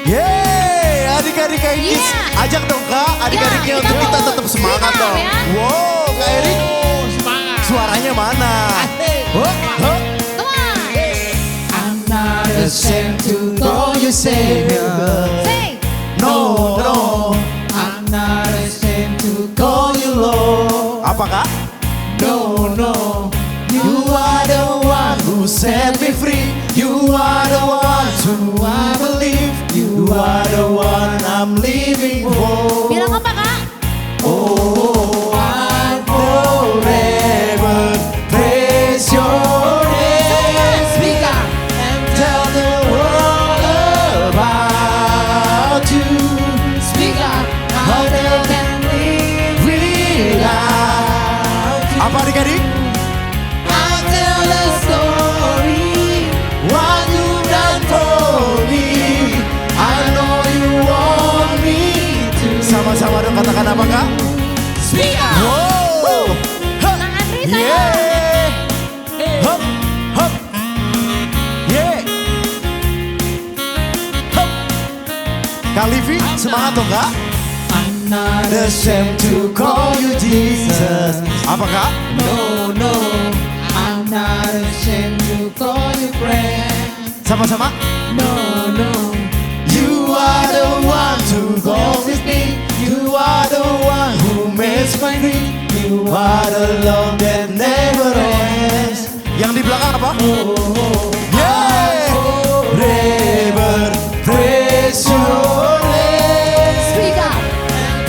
Yeay, adik-adik Kak Kids, ajak dong Kak, adik-adiknya untuk kita tetap semangat dong. Ya. Wow, Kak Erik, Semangat. suaranya mana? Huh? Huh? I'm not ashamed to call you savior. Say. No, no. I'm not ashamed to call you Lord. Apa Kak? No, no. You are the one who set me free. You are the one who I believe. You are the one I'm living for. Bilang apa Kak? Oh, I forever praise your name. Speak up and tell the world about you. Speak up how they can live without you. Apa adik-adik? I'll tell the story what you've done for me. I know you want me to. Sama-sama dong katakan apa Kak? Speak up. Wow. Huh. Kang Andri saya. Yeah. Hup, hup. Yeah. Hup. Kak Livi, semangat dong Kak. I'm not ashamed to call you Jesus. Apa Kak? No, no. I'm not ashamed to call you friend. Sama-sama. No, no. You are the one who goes with me. You are the one who makes my dream. You are the love that never ends. Yang di belakang apa? Oh, Yeah. forever praise your name. Speak up.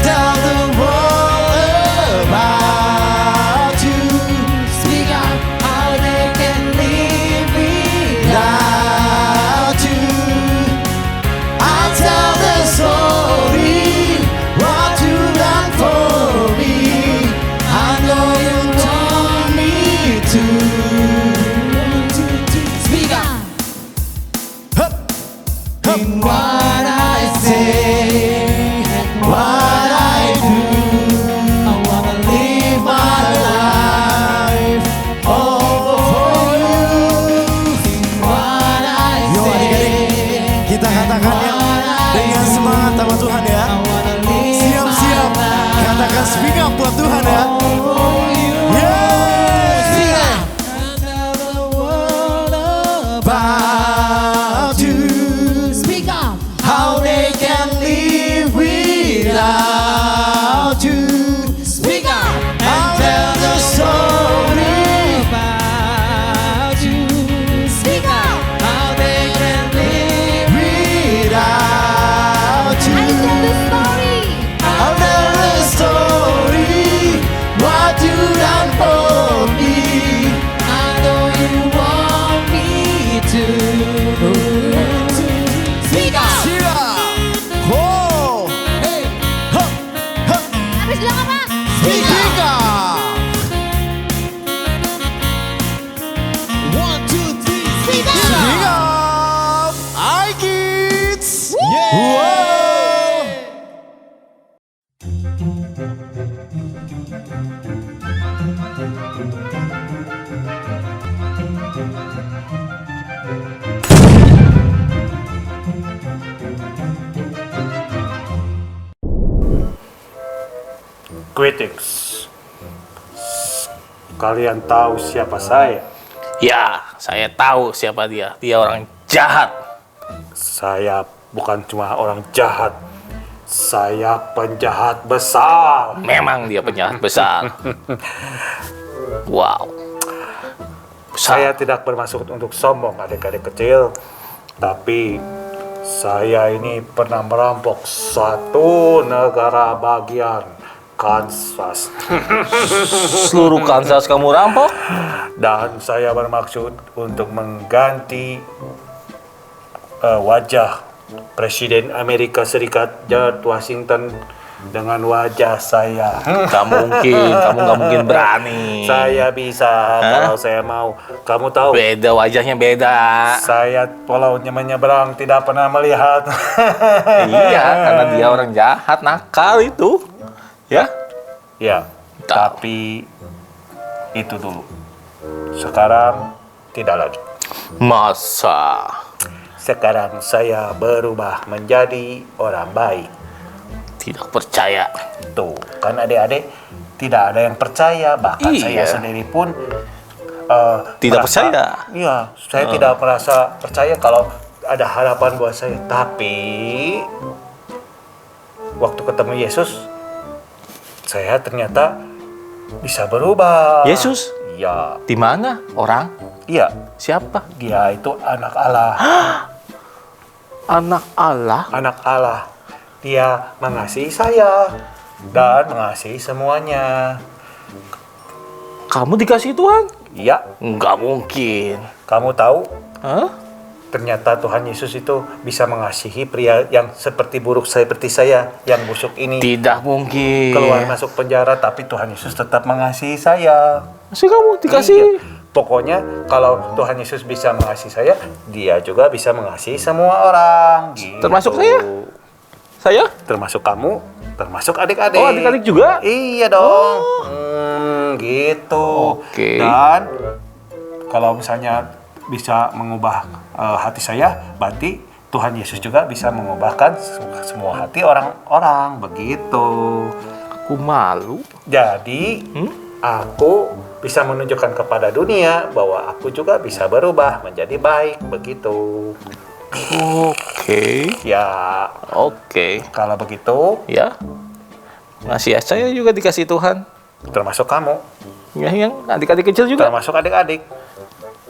Tell the world about you. Speak out how they can live without you. I'll tell the story what you done for me. I know you want me to. Speak out Hup. Hup. in what I say and what I do. I wanna live my life all for you. In what I Yo adik-adik, say, kita katakan ya dengan semangat sama Tuhan ya. I wanna live Siap-siap, my life katakan speak up buat Tuhan ya. for you. Yeah. And tell the world about you. Speak up. How they can live without you. Speak up and tell the story about you. Speak up. How they can live without you. I tell the story. I'll tell the story what you done for me. I know you want me to. Speak up. Siap. Oh. Hey. Hup. Hup. Habis bilang apa? Speak up. Speak up. 1, 2, 3, speak up. Speak up. I Kids. Wow. Greetings. Kalian tahu siapa saya? Ya, saya tahu siapa dia. Dia orang jahat. Saya bukan cuma orang jahat. Saya penjahat besar. Memang dia penjahat besar. Wow. Saya Besar. tidak bermaksud untuk sombong adik-adik kecil. Tapi saya ini pernah merampok satu negara bagian Kansas. Seluruh Kansas kamu rampok? Dan saya bermaksud untuk mengganti wajah Presiden Amerika Serikat George Washington dengan wajah saya. Kamu nggak mungkin berani. Saya bisa kalau saya mau. Kamu tahu, Beda wajahnya beda. saya walau menyeberang tidak pernah melihat. Iya, karena dia orang jahat, nakal itu. Ya? Ya, Tahu. tapi itu dulu. Sekarang tidak lagi. Masa? Sekarang saya berubah menjadi orang baik. Tidak percaya. Tuh, kan adik-adik tidak ada yang percaya. Bahkan saya Iya. sendiri pun Tidak percaya. Iya, saya tidak merasa percaya kalau ada harapan buat saya. Tapi waktu ketemu Yesus, saya ternyata bisa berubah. Yesus? Iya, Di mana orang? iya. Siapa? Dia itu anak Allah. Anak Allah? Anak Allah. Dia mengasihi saya dan mengasihi semuanya. Kamu dikasih Tuhan? Iya, Nggak mungkin. kamu tahu Hah? ternyata Tuhan Yesus itu bisa mengasihi pria yang seperti buruk seperti saya, yang busuk ini. Tidak mungkin. Keluar masuk penjara, tapi Tuhan Yesus tetap mengasihi saya. Masih kamu dikasih? Iya. Pokoknya kalau Tuhan Yesus bisa mengasihi saya, Dia juga bisa mengasihi semua orang. Gitu. Termasuk saya? Saya? Termasuk kamu, termasuk adik-adik. Oh, adik-adik juga? Iya dong. Gitu. Oke. Dan kalau misalnya bisa mengubah hati saya, berarti Tuhan Yesus juga bisa mengubahkan semua hati orang-orang. Begitu. Aku malu. Jadi, aku bisa menunjukkan kepada dunia bahwa aku juga bisa berubah menjadi baik. Begitu. Oke. Ya, Oke. kalau begitu, Ya. Masih ya, saya juga dikasih Tuhan. termasuk kamu, Ya, yang adik-adik kecil juga. termasuk adik-adik,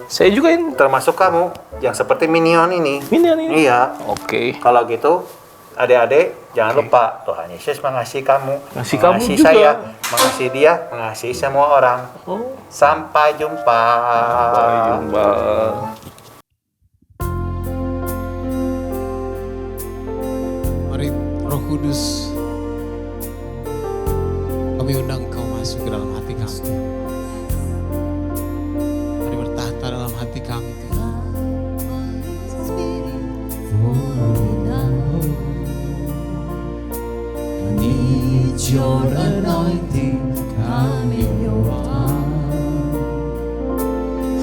Saya juga yang termasuk kamu yang seperti Minion ini. minion ini. Iya. Oke. Kalau gitu, adik-adik jangan lupa Tuhan Yesus mengasihi kamu, Mengasihi kamu mengasihi juga. saya, mengasihi dia, mengasihi semua orang. Oh. Sampai jumpa. Sampai jumpa. Mari Roh Kudus, kami undang Kau masuk ke dalam hati kami. Mari bertahta dalam hati kami Tuhan. I need your anointing, come in your heart.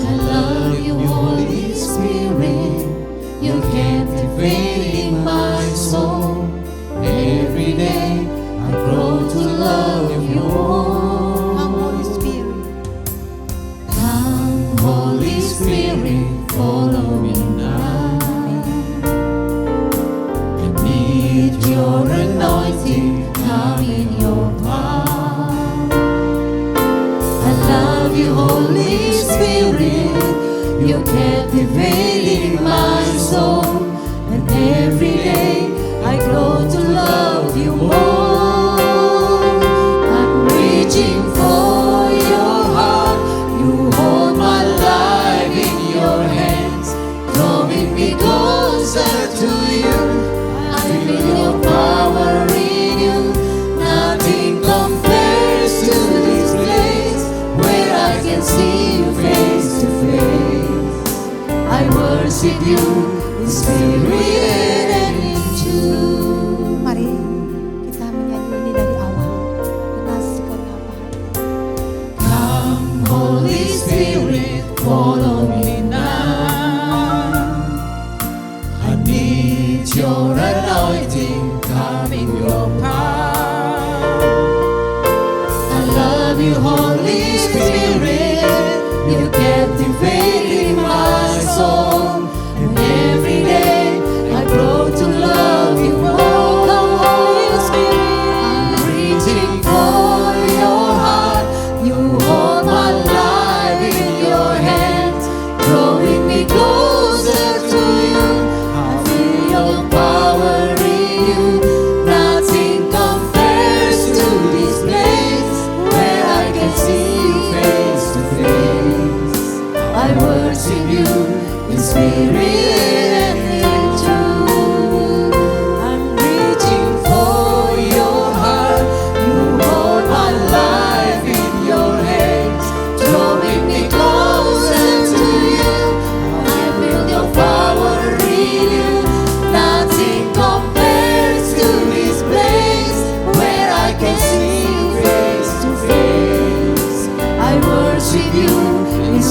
I love you, Holy Spirit. You're captivating my soul. Every day I grow to love you more. Come, Holy Spirit. Come, Holy Spirit, follow me now. I need your anointing, come in your heart. I love you, Holy Spirit. You're captivating my soul. And every day I grow to love you more. I'm reaching for your heart. You hold my life in your hands, drawing me closer to you. I feel your power in you. Nothing compares to this place where I can see you face to face. I worship you in spirit and in truth. Mari kita menyanyi ini dari awal. Menasihkan apa? Come, Holy Spirit, follow me now. I need your anointing, come in your power. I love you, Holy Spirit. You're captivating my soul. And every day I grow to love you more. Come, Holy Spirit. I'm reaching for your heart. You hold my life in your hands, drawing me closer to you. I feel your power in you. Nothing compares to this place where I can see you face to face. I worship you in spirit and in truth. I'm reaching for your heart. You hold my life in your hands, drawing me closer to you. I feel your power in you. Nothing compares to this place where I can see you face to face. I worship you in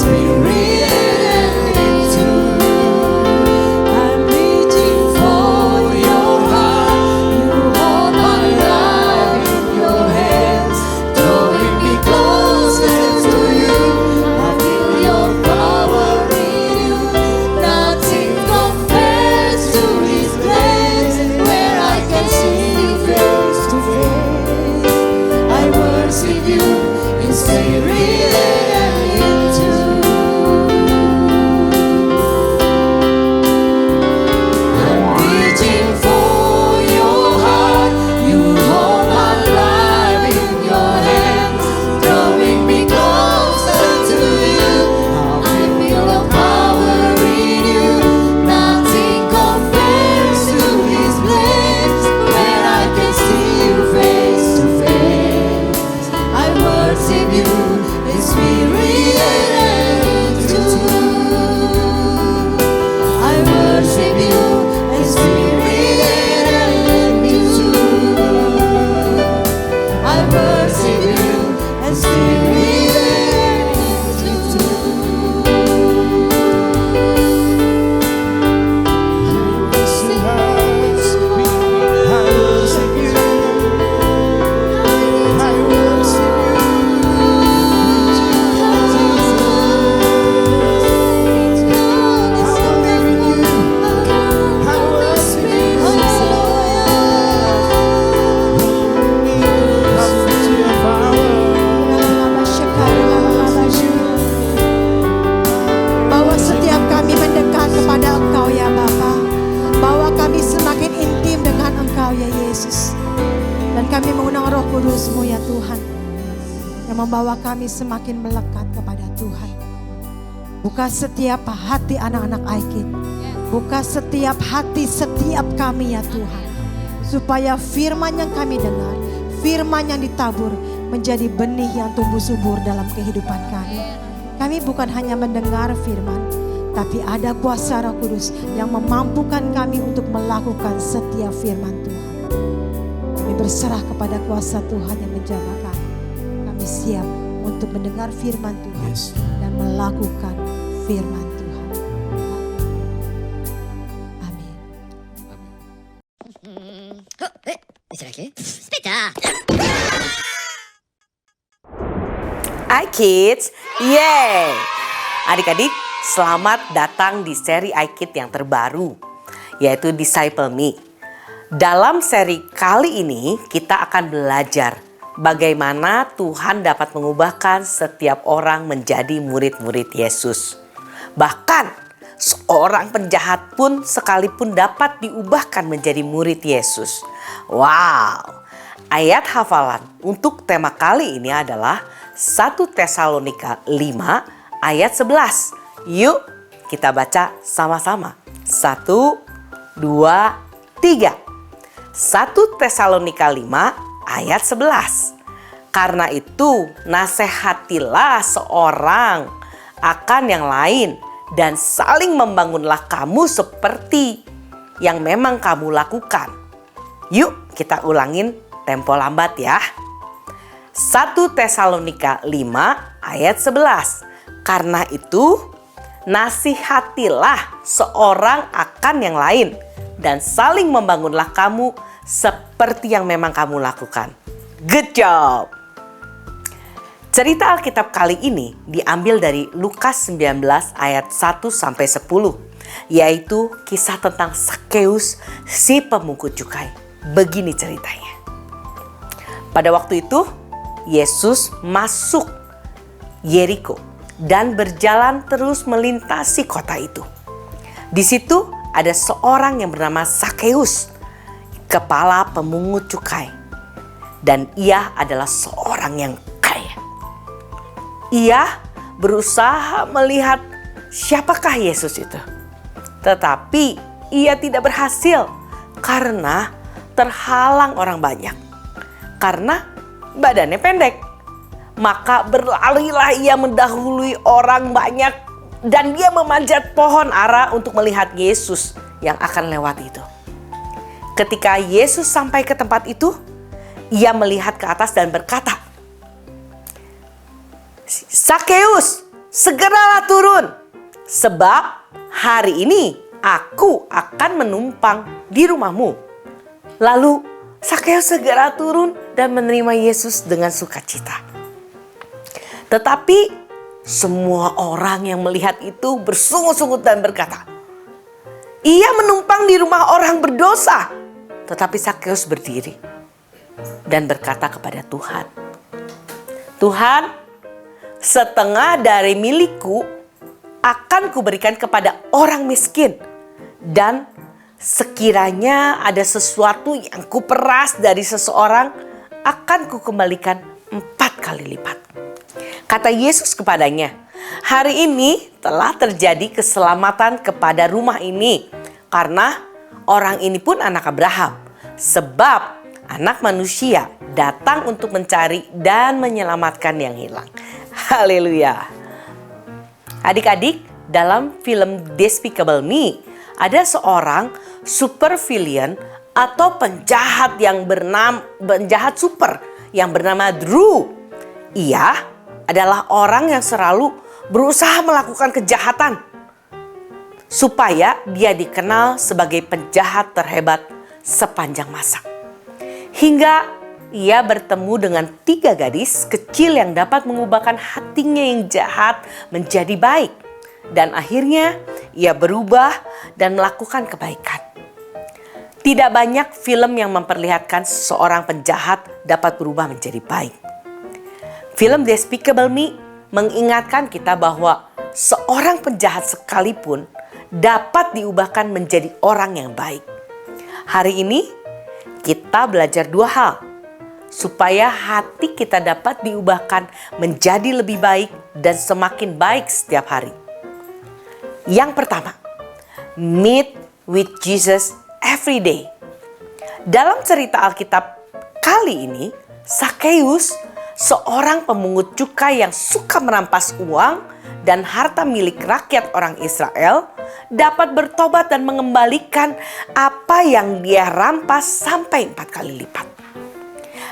Engkau ya Bapa. Bawa kami semakin intim dengan Engkau ya Yesus. Dan kami mengundang Roh Kudus-Mu ya Tuhan, yang membawa kami semakin melekat kepada Tuhan. Buka setiap hati anak-anak Aikid. Buka setiap hati setiap kami ya Tuhan. Supaya firman yang kami dengar, firman yang ditabur menjadi benih yang tumbuh subur dalam kehidupan kami. Kami bukan hanya mendengar firman, tapi ada kuasa Roh Kudus yang memampukan kami untuk melakukan setiap firman Tuhan. Kami berserah kepada kuasa Tuhan yang menjaga kami. Kami siap untuk mendengar firman Tuhan dan melakukan firman Tuhan. Amin. Hai kids, yeay! Adik-adik, selamat datang di seri iKid yang terbaru, yaitu Disciple Me. Dalam seri kali ini, kita akan belajar bagaimana Tuhan dapat mengubahkan setiap orang menjadi murid-murid Yesus. Bahkan, seorang penjahat pun sekalipun dapat diubahkan menjadi murid Yesus. Wow! Ayat hafalan untuk tema kali ini adalah 1 Tesalonika 5 ayat 11. Yuk kita baca sama-sama. 1, 2, 3. 1 Tesalonika 5 ayat 11. Karena itu nasihatilah seorang akan yang lain dan saling membangunlah kamu seperti yang memang kamu lakukan. Yuk kita ulangin tempo lambat ya. 1 Tesalonika 5 ayat 11. Karena itu nasihatilah seorang akan yang lain dan saling membangunlah kamu seperti yang memang kamu lakukan. Good job. Cerita Alkitab kali ini diambil dari Lukas 19 ayat 1 sampai 10, yaitu kisah tentang Sakeus si pemungut cukai. Begini ceritanya. Pada waktu itu Yesus masuk Yeriko dan berjalan terus melintasi kota itu. Di situ ada seorang yang bernama Sakeus, kepala pemungut cukai, dan ia adalah seorang yang kaya. Ia berusaha melihat siapakah Yesus itu, tetapi ia tidak berhasil karena terhalang orang banyak. Karena badannya pendek, maka berlarilah ia mendahului orang banyak dan dia memanjat pohon ara untuk melihat Yesus yang akan lewat itu. Ketika Yesus sampai ke tempat itu, ia melihat ke atas dan berkata, "Sakeus, segeralah turun, sebab hari ini aku akan menumpang di rumahmu." Lalu Sakeus segera turun dan menerima Yesus dengan sukacita. Tetapi semua orang yang melihat itu bersungut-sungut dan berkata, "Ia menumpang di rumah orang berdosa." Tetapi Sakeus berdiri dan berkata kepada Tuhan, "Tuhan, setengah dari milikku akan kuberikan kepada orang miskin, dan sekiranya ada sesuatu yang kuperas dari seseorang, akan kukembalikan 4 kali lipat." Kata Yesus kepadanya, "Hari ini telah terjadi keselamatan kepada rumah ini, karena orang ini pun anak Abraham. Sebab Anak Manusia datang untuk mencari dan menyelamatkan yang hilang." Haleluya. Adik-adik, dalam film Despicable Me, ada seorang super villain atau penjahat super yang bernama Drew. Ia adalah orang yang selalu berusaha melakukan kejahatan supaya dia dikenal sebagai penjahat terhebat sepanjang masa. Hingga ia bertemu dengan 3 gadis kecil yang dapat mengubahkan hatinya yang jahat menjadi baik. Dan akhirnya ia berubah dan melakukan kebaikan. Tidak banyak film yang memperlihatkan seorang penjahat dapat berubah menjadi baik. Film Despicable Me mengingatkan kita bahwa seorang penjahat sekalipun dapat diubahkan menjadi orang yang baik. Hari ini kita belajar dua hal supaya hati kita dapat diubahkan menjadi lebih baik dan semakin baik setiap hari. Yang pertama, meet with Jesus every day. Dalam cerita Alkitab kali ini, Sakeus, seorang pemungut cukai yang suka merampas uang dan harta milik rakyat orang Israel, dapat bertobat dan mengembalikan apa yang dia rampas sampai 4 kali lipat.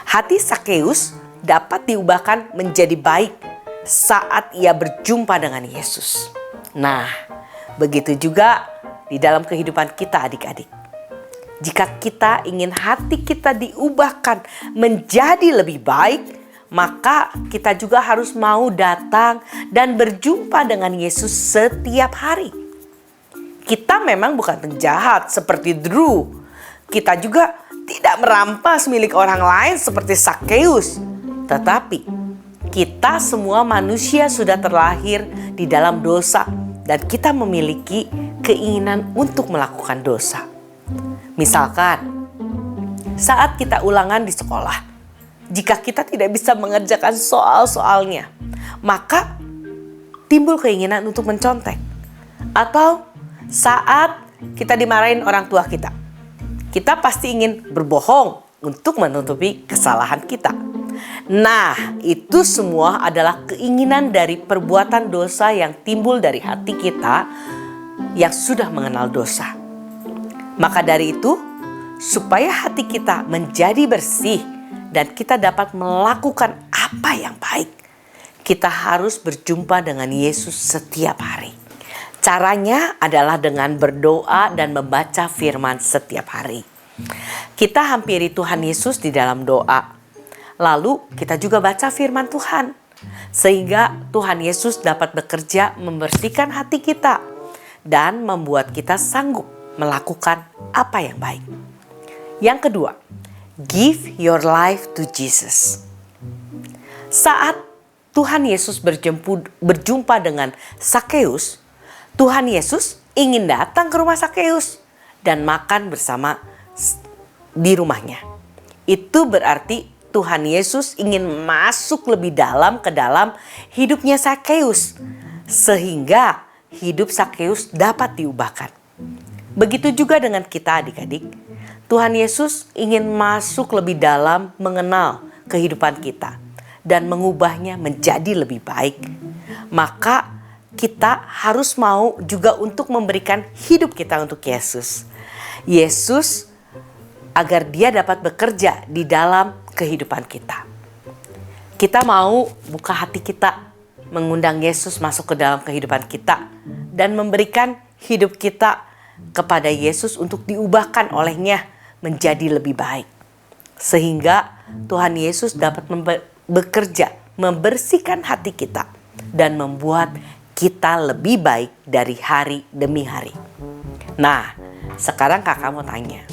Hati Sakeus dapat diubahkan menjadi baik saat ia berjumpa dengan Yesus. Nah, begitu juga di dalam kehidupan kita adik-adik. Jika kita ingin hati kita diubahkan menjadi lebih baik, maka kita juga harus mau datang dan berjumpa dengan Yesus setiap hari. Kita memang bukan penjahat seperti Drew. Kita juga tidak merampas milik orang lain seperti Sakeus. Tetapi kita semua manusia sudah terlahir di dalam dosa dan kita memiliki keinginan untuk melakukan dosa. Misalkan, saat kita ulangan di sekolah, jika kita tidak bisa mengerjakan soal-soalnya, maka timbul keinginan untuk mencontek. Atau saat kita dimarahin orang tua kita, kita pasti ingin berbohong untuk menutupi kesalahan kita. Nah, itu semua adalah keinginan dari perbuatan dosa yang timbul dari hati kita yang sudah mengenal dosa. Maka dari itu, supaya hati kita menjadi bersih dan kita dapat melakukan apa yang baik, kita harus berjumpa dengan Yesus setiap hari. Caranya adalah dengan berdoa dan membaca firman setiap hari. Kita hampiri Tuhan Yesus di dalam doa. Lalu kita juga baca firman Tuhan. Sehingga Tuhan Yesus dapat bekerja membersihkan hati kita dan membuat kita sanggup melakukan apa yang baik. Yang kedua, give your life to Jesus. Saat Tuhan Yesus berjumpa dengan Sakeus, Tuhan Yesus ingin datang ke rumah Sakeus dan makan bersama di rumahnya. Itu berarti Tuhan Yesus ingin masuk lebih dalam ke dalam hidupnya Sakeus, sehingga hidup Sakeus dapat diubahkan. Begitu juga dengan kita adik-adik. Tuhan Yesus ingin masuk lebih dalam mengenal kehidupan kita dan mengubahnya menjadi lebih baik. Maka kita harus mau juga untuk memberikan hidup kita untuk Yesus. Yesus agar dia dapat bekerja di dalam kehidupan kita. Kita mau buka hati kita, mengundang Yesus masuk ke dalam kehidupan kita dan memberikan hidup kita kepada Yesus untuk diubahkan olehnya menjadi lebih baik. Sehingga Tuhan Yesus dapat bekerja, membersihkan hati kita dan membuat kita lebih baik dari hari demi hari. Nah, sekarang kakak mau tanya,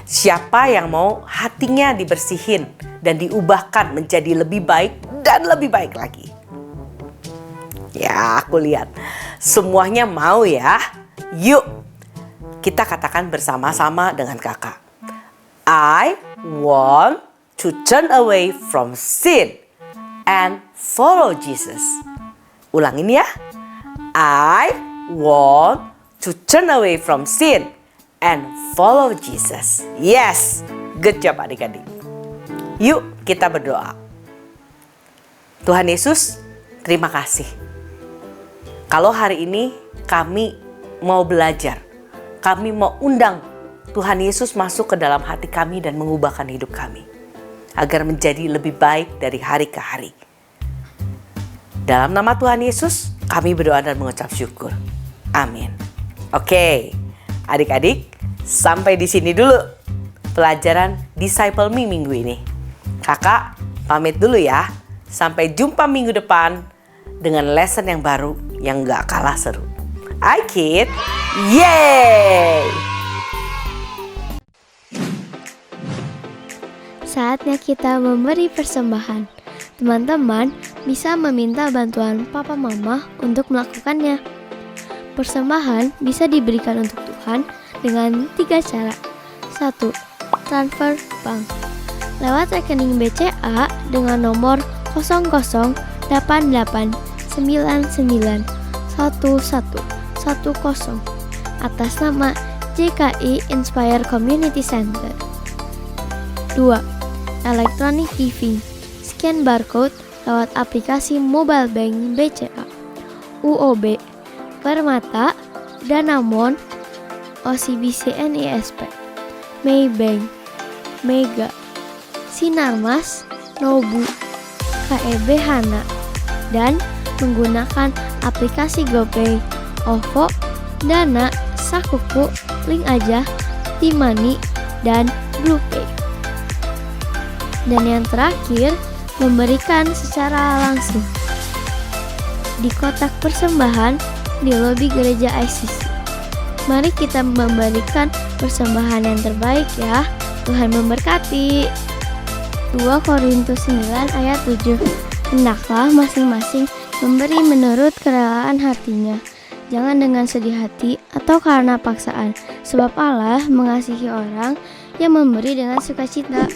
siapa yang mau hatinya dibersihin dan diubahkan menjadi lebih baik dan lebih baik lagi? Ya, aku lihat semuanya mau ya. Yuk, kita katakan bersama-sama dengan kakak. I want to turn away from sin and follow Jesus. Ulangin ya. I want to turn away from sin and follow Jesus. Yes, good job adik-adik. Yuk kita berdoa. Tuhan Yesus, terima kasih. Kalau hari ini kami mau belajar, kami mau undang Tuhan Yesus masuk ke dalam hati kami dan mengubahkan hidup kami agar menjadi lebih baik dari hari ke hari. Dalam nama Tuhan Yesus, kami berdoa dan mengucap syukur. Amin. Oke, adik-adik, sampai di sini dulu pelajaran Disciple Me minggu ini. Kakak pamit dulu ya. Sampai jumpa minggu depan dengan lesson yang baru yang gak kalah seru. I kid, yeay! Saatnya kita memberi persembahan. Teman-teman bisa meminta bantuan papa mama untuk melakukannya. persembahan bisa diberikan untuk Tuhan dengan 3 cara. 1. Transfer bank. Lewat rekening BCA dengan nomor 0089911110 atas nama JKI Inspire Community Center. 2. Electronic giving. Scan barcode lewat aplikasi mobile bank BCA, UOB, Permata, Danamon, OCBC NISP, Maybank, Mega, Sinarmas, Nobu, KEB Hana, dan menggunakan aplikasi GoPay, OVO, Dana, Sakuku, Link Aja, Timani, dan BluePay. Dan yang terakhir, memberikan secara langsung di kotak persembahan di lobi gereja ICC. Mari kita memberikan persembahan yang terbaik ya. Tuhan memberkati. 2 Korintus 9 ayat 7. Hendaklah masing-masing memberi menurut kerelaan hatinya, jangan dengan sedih hati atau karena paksaan, sebab Allah mengasihi orang yang memberi dengan sukacita.